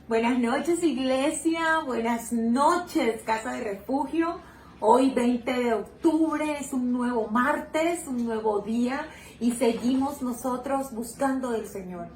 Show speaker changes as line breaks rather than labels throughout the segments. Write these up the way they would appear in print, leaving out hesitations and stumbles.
Buenas noches, iglesia. Buenas noches, Casa de Refugio. Hoy 20 de octubre es un nuevo martes, un nuevo día y seguimos nosotros buscando del Señor.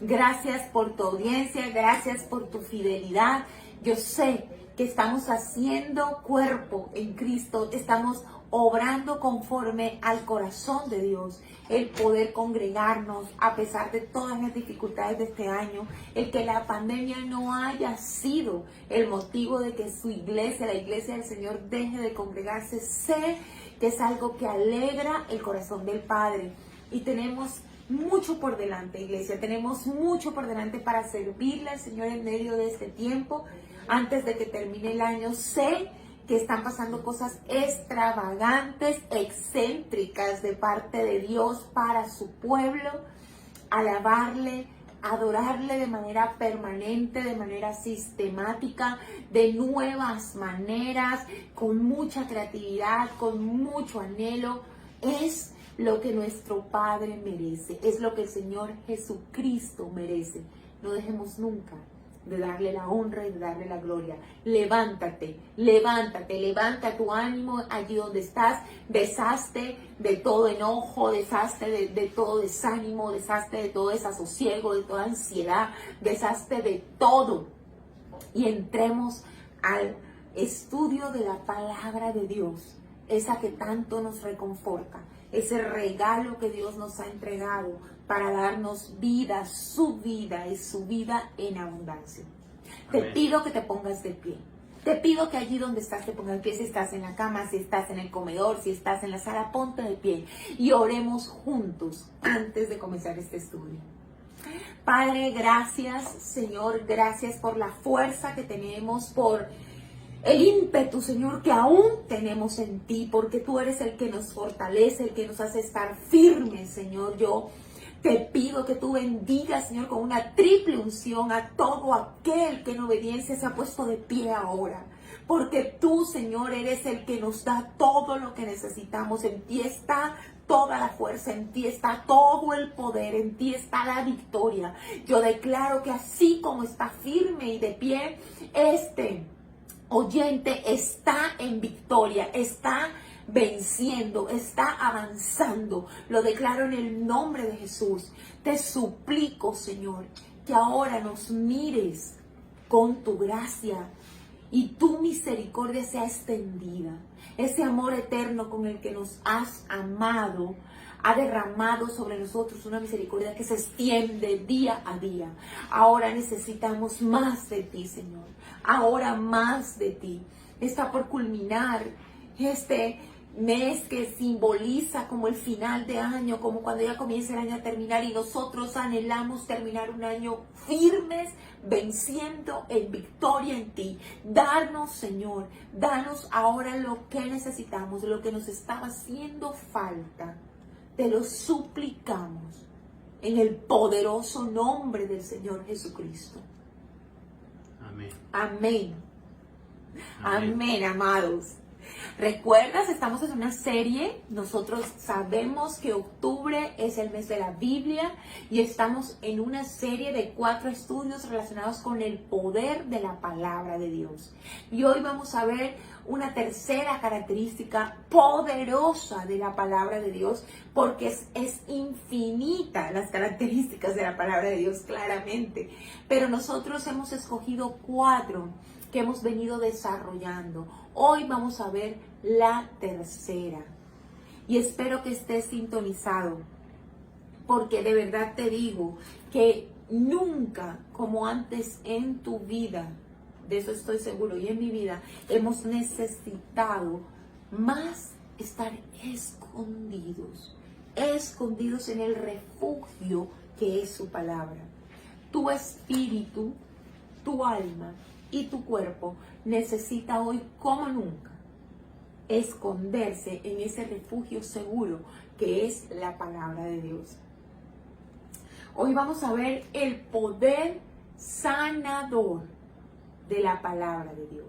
Gracias por tu audiencia, gracias por tu fidelidad. Yo sé que estamos haciendo cuerpo en Cristo, estamos obrando conforme al corazón de Dios, el poder congregarnos a pesar de todas las dificultades de este año, el que la pandemia no haya sido el motivo de que su iglesia, la iglesia del Señor, deje de congregarse. Sé que es algo que alegra el corazón del Padre y tenemos mucho por delante, iglesia, tenemos mucho por delante para servirle al Señor en medio de este tiempo. Antes de que termine el año, sé que están pasando cosas extravagantes, excéntricas de parte de Dios para su pueblo. Alabarle, adorarle de manera permanente, de manera sistemática, de nuevas maneras, con mucha creatividad, con mucho anhelo. Es lo que nuestro Padre merece, es lo que el Señor Jesucristo merece. No dejemos nunca de darle la honra y de darle la gloria. Levántate, levántate, levanta tu ánimo allí donde estás, deshazte de todo enojo, deshazte de todo desánimo, deshazte de todo desasosiego, de toda ansiedad, deshazte de todo y entremos al estudio de la palabra de Dios, esa que tanto nos reconforta, ese regalo que Dios nos ha entregado para darnos vida, su vida es su vida en abundancia. Te pido que te pongas de pie. Te pido que allí donde estás te pongas de pie, si estás en la cama, si estás en el comedor, si estás en la sala, ponte de pie y oremos juntos antes de comenzar este estudio. Padre, gracias, Señor, gracias por la fuerza que tenemos, por el ímpetu, Señor, que aún tenemos en ti, porque tú eres el que nos fortalece, el que nos hace estar firmes, Señor. Yo te pido que tú bendigas, Señor, con una triple unción a todo aquel que en obediencia se ha puesto de pie ahora. Porque tú, Señor, eres el que nos da todo lo que necesitamos. En ti está toda la fuerza, en ti está todo el poder, en ti está la victoria. Yo declaro que así como está firme y de pie, oyente está en victoria, está venciendo, está avanzando. Lo declaro en el nombre de Jesús. Te suplico, Señor, que ahora nos mires con tu gracia y tu misericordia sea extendida. Ese amor eterno con el que nos has amado ha derramado sobre nosotros una misericordia que se extiende día a día. Ahora necesitamos más de ti, Señor. Ahora más de ti. Está por culminar este mes que simboliza como el final de año, como cuando ya comienza el año a terminar y nosotros anhelamos terminar un año firmes, venciendo en victoria en ti. Danos, Señor, danos ahora lo que necesitamos, lo que nos estaba haciendo falta. Te lo suplicamos en el poderoso nombre del Señor Jesucristo.
Amén.
Amén.
Amén.
Amén, amados. ¿Recuerdas? Estamos en una serie. Nosotros sabemos que octubre es el mes de la Biblia y estamos en una serie de 4 estudios relacionados con el poder de la palabra de Dios. Y hoy vamos a ver una tercera característica poderosa de la palabra de Dios, porque es infinita las características de la palabra de Dios, claramente. Pero nosotros hemos escogido 4 que hemos venido desarrollando. Hoy vamos a ver la tercera y espero que estés sintonizado, porque de verdad te digo que nunca como antes en tu vida, de eso estoy seguro, y en mi vida hemos necesitado más estar escondidos en el refugio que es su palabra. Tu espíritu, tu alma y tu cuerpo necesita hoy como nunca esconderse en ese refugio seguro que es la palabra de Dios. Hoy vamos a ver el poder sanador de la palabra de Dios.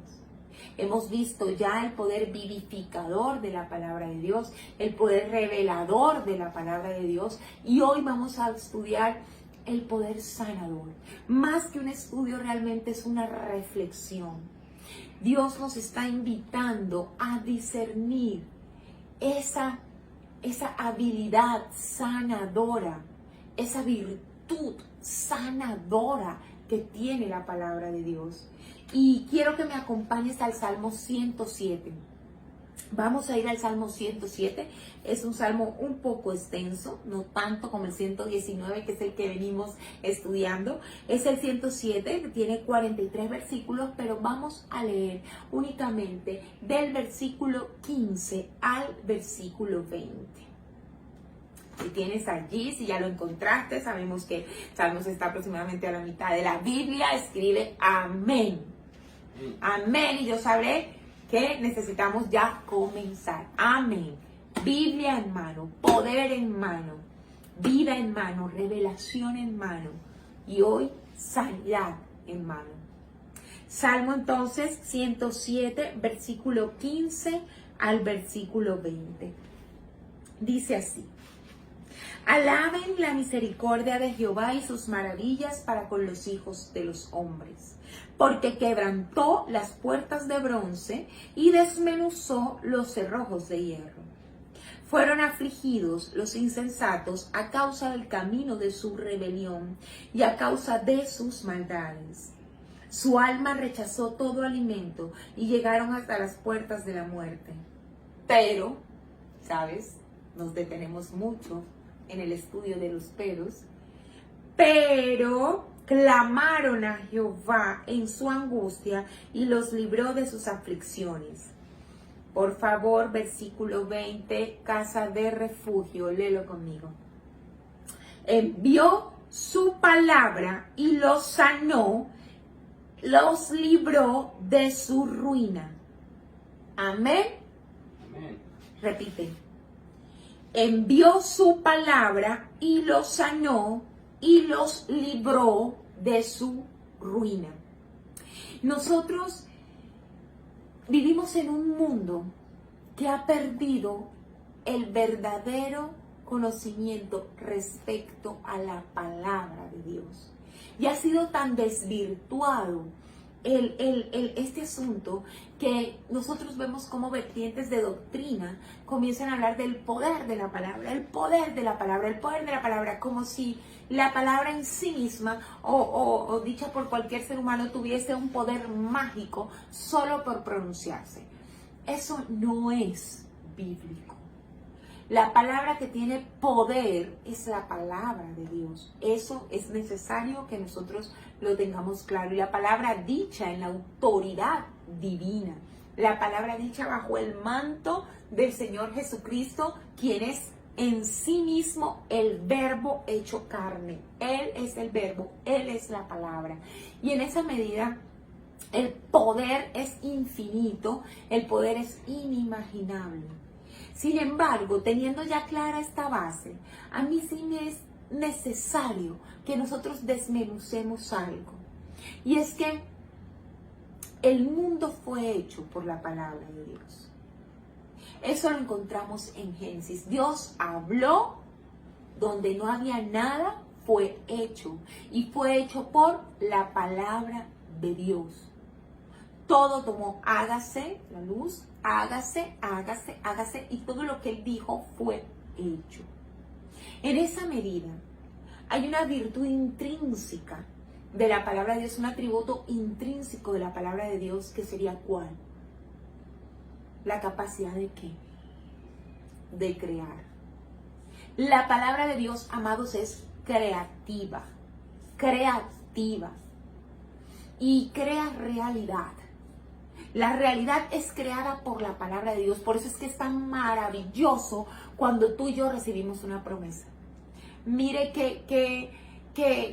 Hemos visto ya el poder vivificador de la palabra de Dios, el poder revelador de la palabra de Dios, y hoy vamos a estudiar el poder sanador. Más que un estudio, realmente es una reflexión. Dios nos está invitando a discernir esa habilidad sanadora, esa virtud sanadora que tiene la palabra de Dios. Y quiero que me acompañes al Salmo 107. Vamos a ir al Salmo 107. Es un salmo un poco extenso, no tanto como el 119, que es el que venimos estudiando. Es el 107, que tiene 43 versículos, pero vamos a leer únicamente del versículo 15 al versículo 20. Si tienes allí, si ya lo encontraste, sabemos que Salmos está aproximadamente a la mitad de la Biblia. Escribe amén. Amén. Y yo sabré que necesitamos ya comenzar. Amén. Biblia en mano, poder en mano, vida en mano, revelación en mano. Y hoy, sanidad en mano. Salmo entonces 107, versículo 15 al versículo 20. Dice así: alaben la misericordia de Jehová y sus maravillas para con los hijos de los hombres, porque quebrantó las puertas de bronce y desmenuzó los cerrojos de hierro. Fueron afligidos los insensatos a causa del camino de su rebelión y a causa de sus maldades. Su alma rechazó todo alimento y llegaron hasta las puertas de la muerte. Pero, ¿sabes? Nos detenemos mucho en el estudio de los peros. Pero clamaron a Jehová en su angustia y los libró de sus aflicciones. Por favor, versículo 20, casa de refugio, léelo conmigo. Envió su palabra y los sanó, los libró de su ruina. Amén.
Amén.
Repite. Envió su palabra y los sanó y los libró de su ruina. Nosotros vivimos en un mundo que ha perdido el verdadero conocimiento respecto a la palabra de Dios. Y ha sido tan desvirtuado este asunto que nosotros vemos como vertientes de doctrina comienzan a hablar del poder de la palabra, el poder de la palabra, el poder de la palabra, como si la palabra en sí misma o dicha por cualquier ser humano tuviese un poder mágico solo por pronunciarse. Eso no es bíblico. La palabra que tiene poder es la palabra de Dios. Eso es necesario que nosotros lo tengamos claro. Y la palabra dicha en la autoridad divina. La palabra dicha bajo el manto del Señor Jesucristo, quien es en sí mismo el verbo hecho carne. Él es el verbo, Él es la palabra. Y en esa medida el poder es infinito, el poder es inimaginable. Sin embargo, teniendo ya clara esta base, a mí sí me es necesario que nosotros desmenucemos algo. Y es que el mundo fue hecho por la palabra de Dios. Eso lo encontramos en Génesis. Dios habló, donde no había nada, fue hecho. Y fue hecho por la palabra de Dios. Todo tomó, hágase la luz, hágase, hágase, hágase, y todo lo que Él dijo fue hecho. En esa medida, hay una virtud intrínseca de la palabra de Dios, un atributo intrínseco de la palabra de Dios, que sería ¿cuál? La capacidad de ¿qué? De crear. La palabra de Dios, amados, es creativa, y crea realidad. La realidad es creada por la palabra de Dios. Por eso es que es tan maravilloso cuando tú y yo recibimos una promesa. Mire qué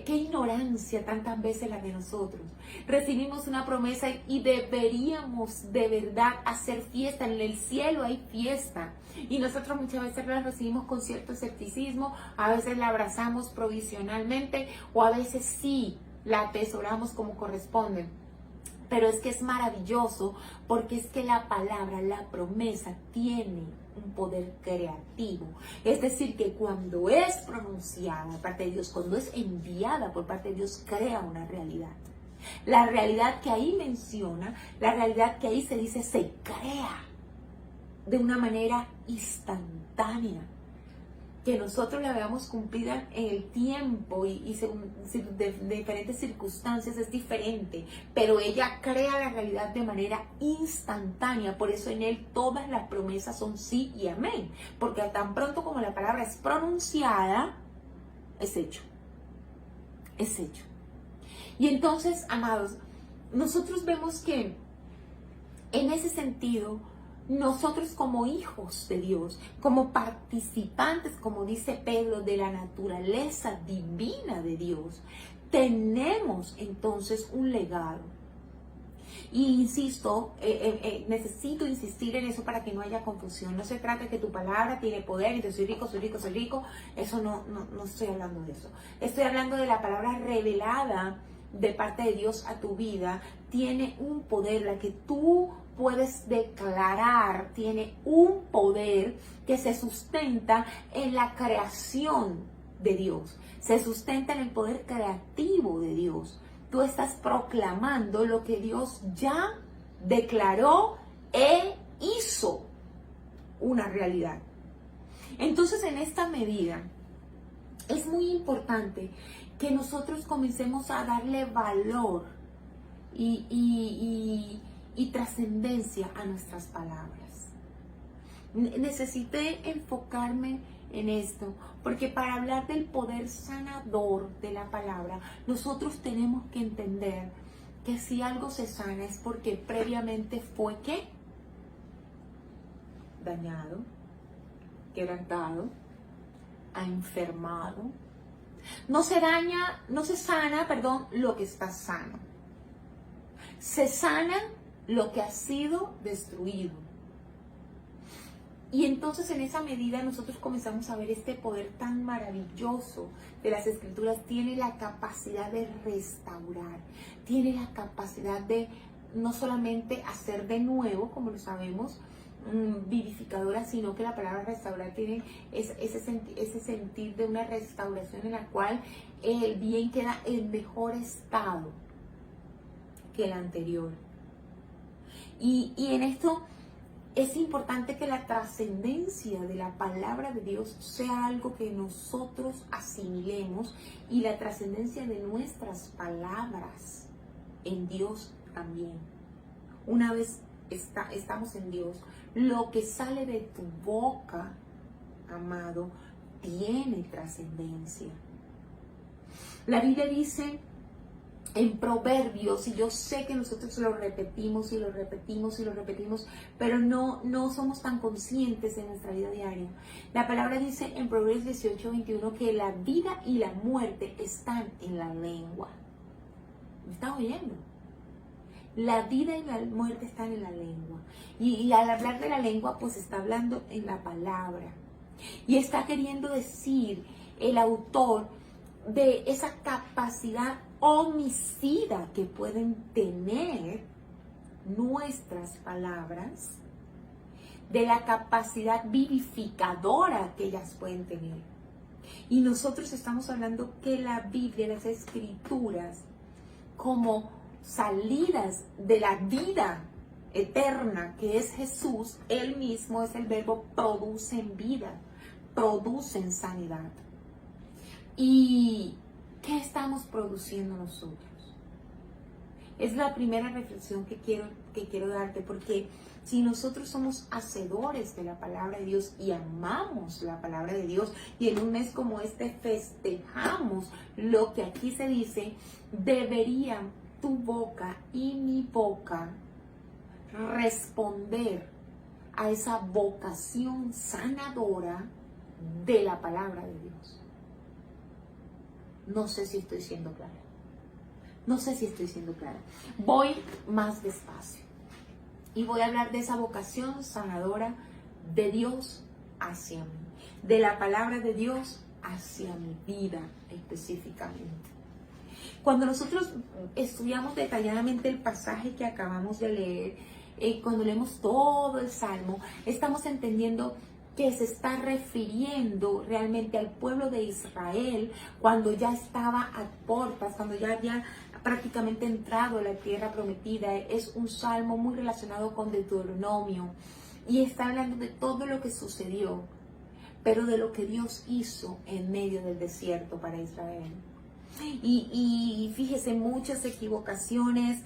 ignorancia tantas veces la de nosotros. Recibimos una promesa y deberíamos de verdad hacer fiesta. En el cielo hay fiesta. Y nosotros muchas veces la recibimos con cierto escepticismo. A veces la abrazamos provisionalmente o a veces sí la atesoramos como corresponde. Pero es que es maravilloso porque es que la palabra, la promesa tiene un poder creativo. Es decir, que cuando es pronunciada por parte de Dios, cuando es enviada por parte de Dios, crea una realidad. La realidad que ahí menciona, la realidad que ahí se dice, se crea de una manera instantánea. Que nosotros la veamos cumplida en el tiempo y según de diferentes circunstancias es diferente, pero ella crea la realidad de manera instantánea. Por eso en él todas las promesas son sí y amén, porque tan pronto como la palabra es pronunciada, es hecho, es hecho. Y entonces, amados, nosotros vemos que en ese sentido, nosotros como hijos de Dios, como participantes, como dice Pedro, de la naturaleza divina de Dios, tenemos entonces un legado. Y insisto, necesito insistir en eso para que no haya confusión. No se trata de que tu palabra tiene poder, entonces soy rico, soy rico, soy rico. Eso no estoy hablando de eso. Estoy hablando de la palabra revelada de parte de Dios a tu vida. Tiene un poder, la que tú puedes declarar, tiene un poder que se sustenta en la creación de Dios, se sustenta en el poder creativo de Dios. Tú estás proclamando lo que Dios ya declaró e hizo una realidad. Entonces, en esta medida, es muy importante que nosotros comencemos a darle valor y trascendencia a nuestras palabras. Necesité enfocarme en esto, porque para hablar del poder sanador de la palabra, nosotros tenemos que entender que si algo se sana es porque previamente fue ¿qué? Dañado, quebrantado, enfermado. No se sana, lo que está sano. Se sana lo que ha sido destruido. Y entonces en esa medida nosotros comenzamos a ver este poder tan maravilloso de las Escrituras. Tiene la capacidad de restaurar, tiene la capacidad de no solamente hacer de nuevo, como lo sabemos, vivificadora, sino que la palabra restaurar tiene ese sentir de una restauración en la cual el bien queda en mejor estado que el anterior. Y en esto es importante que la trascendencia de la palabra de Dios sea algo que nosotros asimilemos, y la trascendencia de nuestras palabras en Dios también. Una vez estamos en Dios, lo que sale de tu boca, amado, tiene trascendencia. La Biblia dice en Proverbios, y yo sé que nosotros lo repetimos y lo repetimos y lo repetimos, pero no somos tan conscientes en nuestra vida diaria. La palabra dice en Proverbios 18:21 que la vida y la muerte están en la lengua. ¿Me estás oyendo? La vida y la muerte están en la lengua. Y al hablar de la lengua, pues está hablando en la palabra. Y está queriendo decir el autor de esa capacidad homicida que pueden tener nuestras palabras, de la capacidad vivificadora que ellas pueden tener. Y nosotros estamos hablando que la Biblia, las Escrituras, como salidas de la vida eterna que es Jesús, Él mismo es el verbo, producen vida, producen sanidad. ¿Y qué estamos produciendo nosotros? Es la primera reflexión que quiero darte, porque si nosotros somos hacedores de la palabra de Dios y amamos la palabra de Dios, y en un mes como este festejamos lo que aquí se dice, debería tu boca y mi boca responder a esa vocación sanadora de la palabra de Dios. No sé si estoy siendo clara. No sé si estoy siendo clara. Voy más despacio y voy a hablar de esa vocación sanadora de Dios hacia mí, de la palabra de Dios hacia mi vida específicamente. Cuando nosotros estudiamos detalladamente el pasaje que acabamos de leer, cuando leemos todo el Salmo, estamos entendiendo que se está refiriendo realmente al pueblo de Israel cuando ya estaba a puertas, cuando ya había prácticamente entrado a la tierra prometida. Es un salmo muy relacionado con Deuteronomio y está hablando de todo lo que sucedió, pero de lo que Dios hizo en medio del desierto para Israel. Y fíjese, muchas equivocaciones.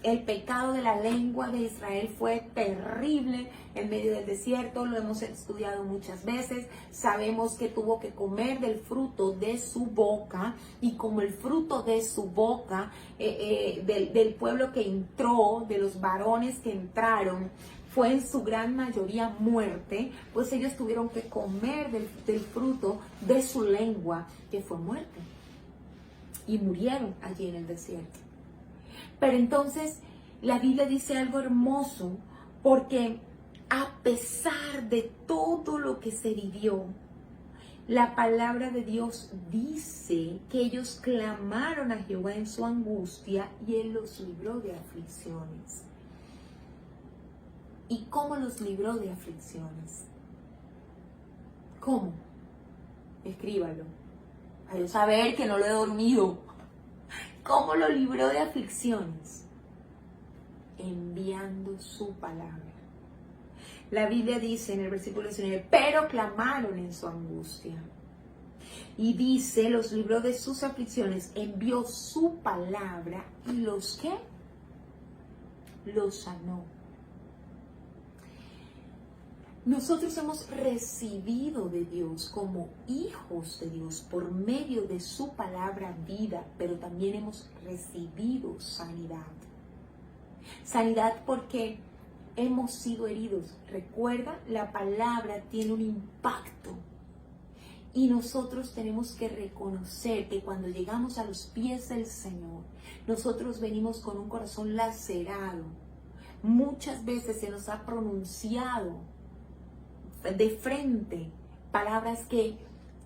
El pecado de la lengua de Israel fue terrible en medio del desierto, lo hemos estudiado muchas veces. Sabemos que tuvo que comer del fruto de su boca, y como el fruto de su boca, del pueblo que entró, de los varones que entraron, fue en su gran mayoría muerte, pues ellos tuvieron que comer del fruto de su lengua, que fue muerte. Y murieron allí en el desierto. Pero entonces la Biblia dice algo hermoso, porque a pesar de todo lo que se vivió, la palabra de Dios dice que ellos clamaron a Jehová en su angustia y Él los libró de aflicciones. ¿Y cómo los libró de aflicciones? ¿Cómo? Escríbalo, para yo saber que no lo he dormido. ¿Cómo lo libró de aflicciones? Enviando su palabra. La Biblia dice en el versículo 19, pero clamaron en su angustia. Y dice, los libró de sus aflicciones, envió su palabra y los ¿qué? Los sanó. Nosotros hemos recibido de Dios como hijos de Dios por medio de su palabra vida, pero también hemos recibido sanidad. Sanidad porque hemos sido heridos. Recuerda, la palabra tiene un impacto. Y nosotros tenemos que reconocer que cuando llegamos a los pies del Señor, nosotros venimos con un corazón lacerado. Muchas veces se nos ha pronunciado de frente palabras que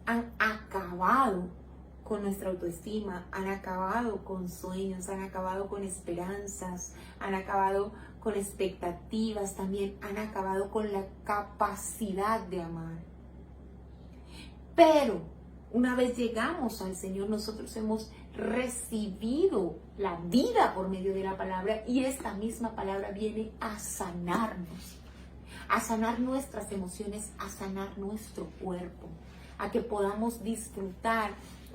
han acabado con nuestra autoestima, han acabado con sueños, han acabado con esperanzas, han acabado con expectativas, también han acabado con la capacidad de amar. Pero una vez llegamos al Señor, nosotros hemos recibido la vida por medio de la palabra, y esta misma palabra viene a sanarnos, a sanar nuestras emociones, a sanar nuestro cuerpo, a que podamos disfrutar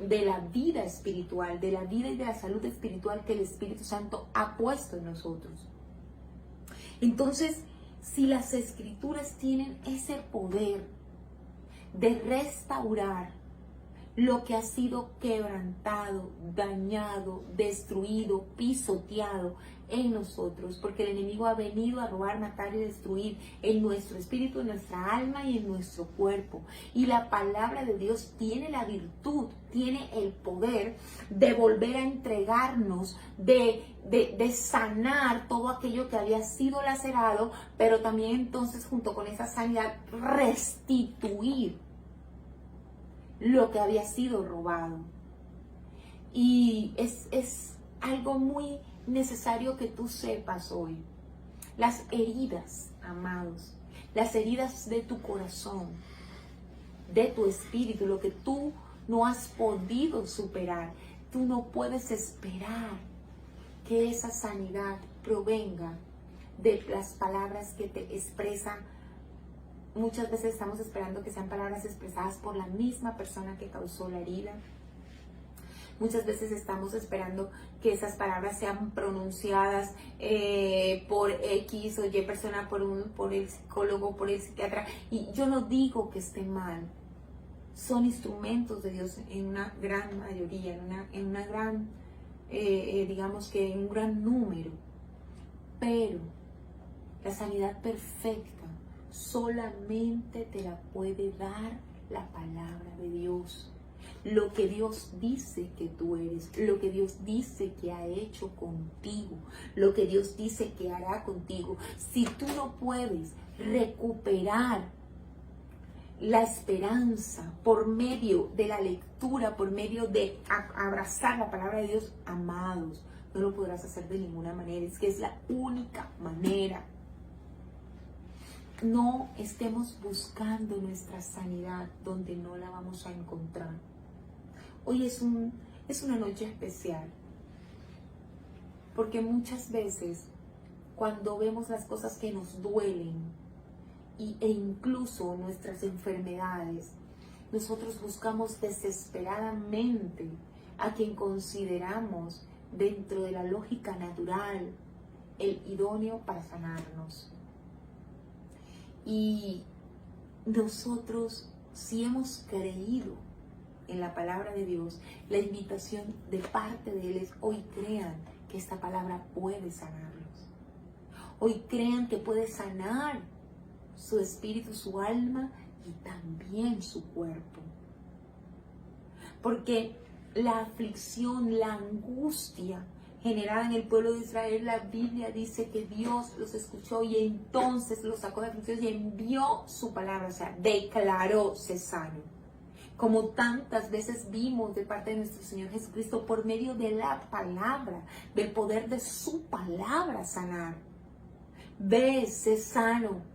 de la vida espiritual, de la vida y de la salud espiritual que el Espíritu Santo ha puesto en nosotros. Entonces, si las Escrituras tienen ese poder de restaurar lo que ha sido quebrantado, dañado, destruido, pisoteado en nosotros, porque el enemigo ha venido a robar, matar y destruir en nuestro espíritu, en nuestra alma y en nuestro cuerpo. Y la palabra de Dios tiene la virtud, tiene el poder de volver a entregarnos, de sanar todo aquello que había sido lacerado, pero también entonces junto con esa sanidad restituir lo que había sido robado. Y es algo muy necesario que tú sepas hoy. Las heridas, amados, las heridas de tu corazón, de tu espíritu, lo que tú no has podido superar, tú no puedes esperar que esa sanidad provenga de las palabras que te expresan. Muchas veces estamos esperando que sean palabras expresadas por la misma persona que causó la herida. Muchas veces estamos esperando que esas palabras sean pronunciadas por X o Y persona, por el psicólogo, por el psiquiatra. Y yo no digo que esté mal. Son instrumentos de Dios en una gran mayoría, en una gran, digamos que en un gran número. Pero la sanidad perfecta solamente te la puede dar la palabra de Dios. Lo que Dios dice que tú eres, lo que Dios dice que ha hecho contigo, lo que Dios dice que hará contigo. Si tú no puedes recuperar la esperanza por medio de la lectura, por medio de abrazar la palabra de Dios, amados, no lo podrás hacer de ninguna manera. Es que es la única manera. No estemos buscando nuestra sanidad donde no la vamos a encontrar. Hoy es una noche especial, porque muchas veces cuando vemos las cosas que nos duelen e incluso nuestras enfermedades, nosotros buscamos desesperadamente a quien consideramos dentro de la lógica natural el idóneo para sanarnos. Y nosotros, si hemos creído en la palabra de Dios, la invitación de parte de Él es: hoy crean que esta palabra puede sanarlos. Hoy crean que puede sanar su espíritu, su alma y también su cuerpo. Porque la aflicción, la angustia generada en el pueblo de Israel, la Biblia dice que Dios los escuchó y entonces los sacó de aflicción y envió su palabra, o sea, declaró ser sano. Como tantas veces vimos de parte de nuestro Señor Jesucristo, por medio de la palabra, del poder de su palabra sanar. Ve, sé sano.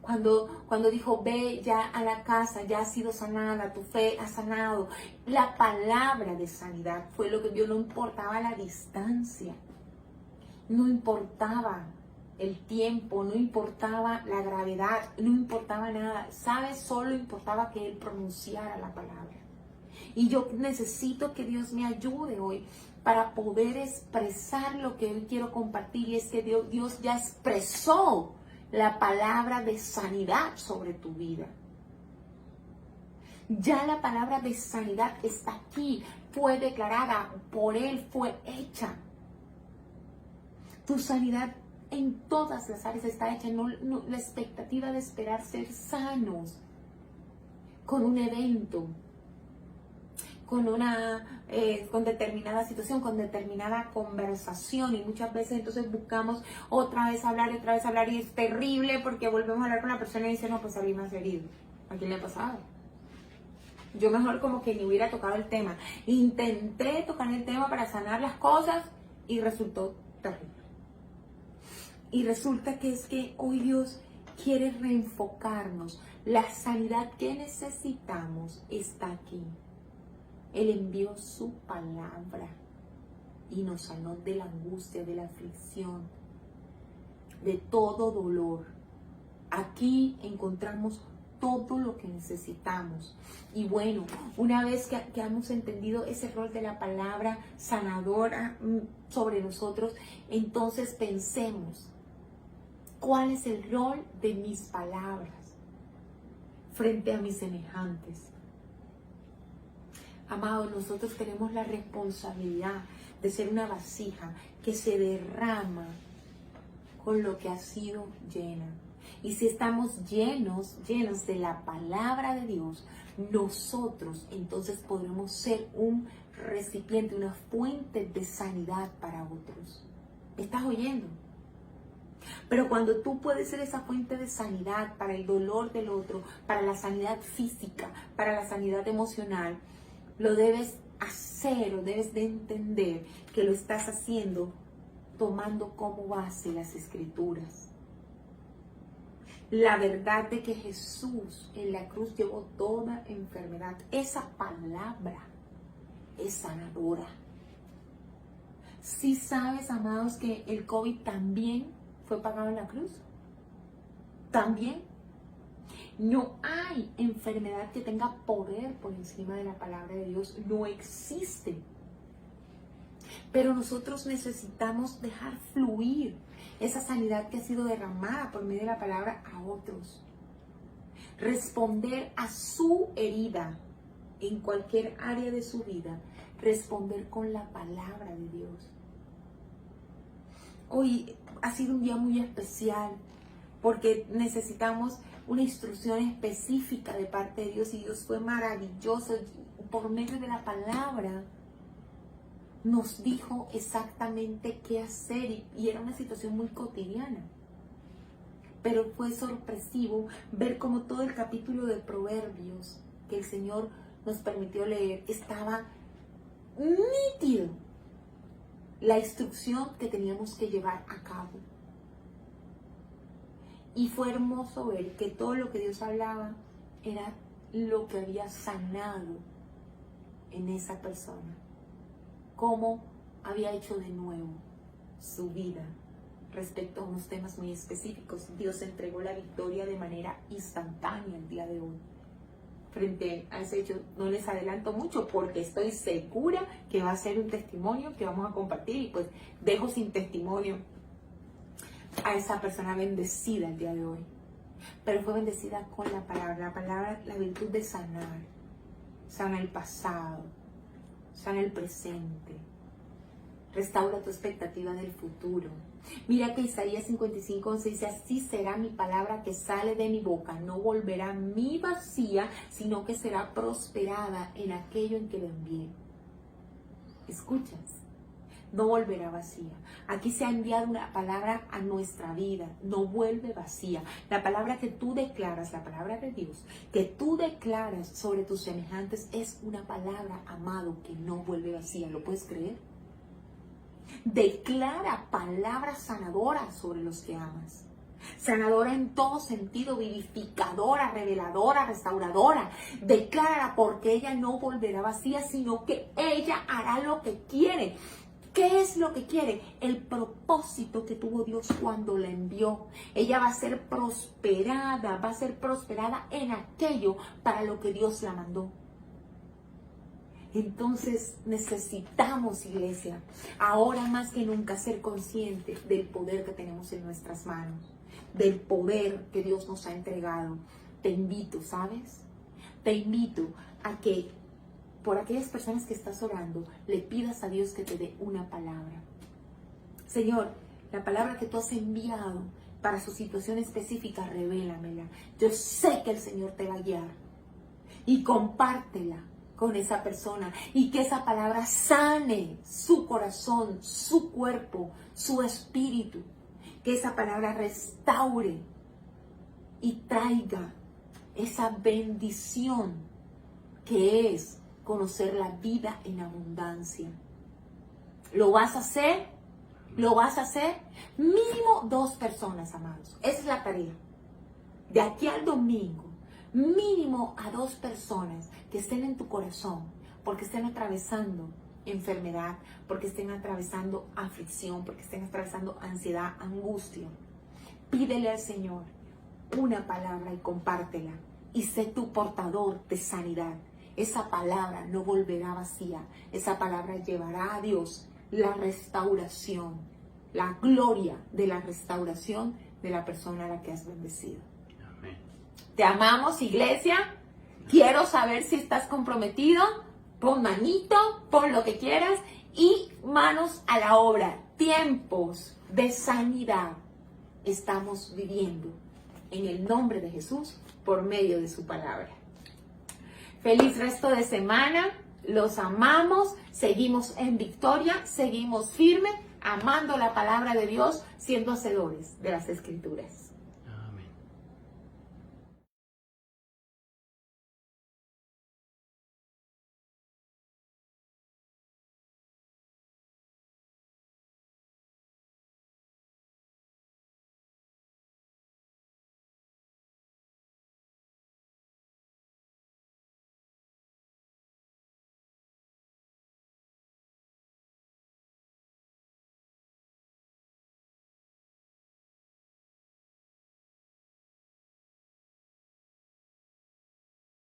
Cuando dijo, ve ya a la casa, ya has sido sanada, tu fe ha sanado. La palabra de sanidad fue lo que vio, no importaba la distancia, no importaba el tiempo, no importaba la gravedad, no importaba nada. ¿Sabes? Solo importaba que Él pronunciara la palabra. Y yo necesito que Dios me ayude hoy para poder expresar lo que hoy quiero compartir. Y es que Dios ya expresó la palabra de sanidad sobre tu vida. Ya la palabra de sanidad está aquí, fue declarada, por Él fue hecha. Tu sanidad en todas las áreas está hecha. No, la expectativa de esperar ser sanos con un evento, con determinada situación, con determinada conversación, y muchas veces entonces buscamos otra vez hablar y es terrible porque volvemos a hablar con la persona y dice, no, pues salí más herido. ¿A quién le ha pasado? Yo mejor como que ni hubiera tocado el tema. Intenté tocar el tema para sanar las cosas y resultó terrible. Y resulta que es que hoy Dios quiere reenfocarnos. La sanidad que necesitamos está aquí. Él envió su palabra y nos sanó de la angustia, de la aflicción, de todo dolor. Aquí encontramos todo lo que necesitamos. Y bueno, una vez que hemos entendido ese rol de la palabra sanadora sobre nosotros, entonces pensemos, ¿cuál es el rol de mis palabras frente a mis semejantes? Amados, nosotros tenemos la responsabilidad de ser una vasija que se derrama con lo que ha sido llena. Y si estamos llenos de la palabra de Dios, nosotros entonces podremos ser un recipiente, una fuente de sanidad para otros. ¿Me estás oyendo? Pero cuando tú puedes ser esa fuente de sanidad para el dolor del otro, para la sanidad física, para la sanidad emocional, lo debes hacer o debes de entender que lo estás haciendo tomando como base las Escrituras. La verdad de que Jesús en la cruz llevó toda enfermedad. Esa palabra es sanadora. ¿Sí sabes, amados, que el COVID también fue pagado en la cruz? También. No hay enfermedad que tenga poder por encima de la palabra de Dios. No existe. Pero nosotros necesitamos dejar fluir esa sanidad que ha sido derramada por medio de la palabra a otros. Responder a su herida en cualquier área de su vida. Responder con la palabra de Dios. Hoy ha sido un día muy especial porque necesitamos una instrucción específica de parte de Dios, y Dios fue maravilloso. Por medio de la palabra nos dijo exactamente qué hacer, y era una situación muy cotidiana. pero fue sorpresivo ver cómo todo el capítulo de Proverbios que el Señor nos permitió leer estaba nítido la instrucción que teníamos que llevar a cabo. Y fue hermoso ver que todo lo que Dios hablaba era lo que había sanado en esa persona. Cómo había hecho de nuevo su vida respecto a unos temas muy específicos. Dios entregó la victoria de manera instantánea el día de hoy. Frente a ese hecho, no les adelanto mucho porque estoy segura que va a ser un testimonio que vamos a compartir, y pues dejo sin testimonio a esa persona bendecida el día de hoy. Pero fue bendecida con la palabra, la virtud de sanar. Sana el pasado, sana el presente, restaura tu expectativa del futuro. Mira que Isaías 55:11 dice: así será mi palabra que sale de mi boca, no volverá a mí vacía, sino que será prosperada en aquello en que la envié. ¿Escuchas? No volverá vacía. Aquí se ha enviado una palabra a nuestra vida, no vuelve vacía. La palabra que tú declaras, la palabra de Dios, que tú declaras sobre tus semejantes, es una palabra, amado, que no vuelve vacía. ¿Lo puedes creer? Declara palabras sanadoras sobre los que amas. Sanadora en todo sentido, vivificadora, reveladora, restauradora. Declara, porque ella no volverá vacía, sino que ella hará lo que quiere. ¿Qué es lo que quiere? El propósito que tuvo Dios cuando la envió. Ella va a ser prosperada en aquello para lo que Dios la mandó. Entonces necesitamos, iglesia, ahora más que nunca, ser conscientes del poder que tenemos en nuestras manos, del poder que Dios nos ha entregado. Te invito, ¿sabes? Te invito a que por aquellas personas que estás orando, le pidas a Dios que te dé una palabra. Señor, la palabra que tú has enviado para su situación específica, revélamela. Yo sé que el Señor te va a guiar. Y compártela con esa persona. Y que esa palabra sane su corazón, su cuerpo, su espíritu. Que esa palabra restaure y traiga esa bendición que es conocer la vida en abundancia. ¿Lo vas a hacer? ¿Lo vas a hacer? Mínimo 2 personas, amados. Esa es la tarea. De aquí al domingo, mínimo a 2 personas que estén en tu corazón, porque estén atravesando enfermedad, porque estén atravesando aflicción, porque estén atravesando ansiedad, angustia. Pídele al Señor una palabra y compártela. Y sé tu portador de sanidad. Esa palabra no volverá vacía. Esa palabra llevará a Dios la restauración, la gloria de la restauración de la persona a la que has bendecido.
Amén.
Te amamos, iglesia. Quiero saber si estás comprometido. Pon manito, pon lo que quieras y manos a la obra. Tiempos de sanidad estamos viviendo en el nombre de Jesús por medio de su palabra. Feliz resto de semana, los amamos, seguimos en victoria, seguimos firmes, amando la palabra de Dios, siendo hacedores de las Escrituras.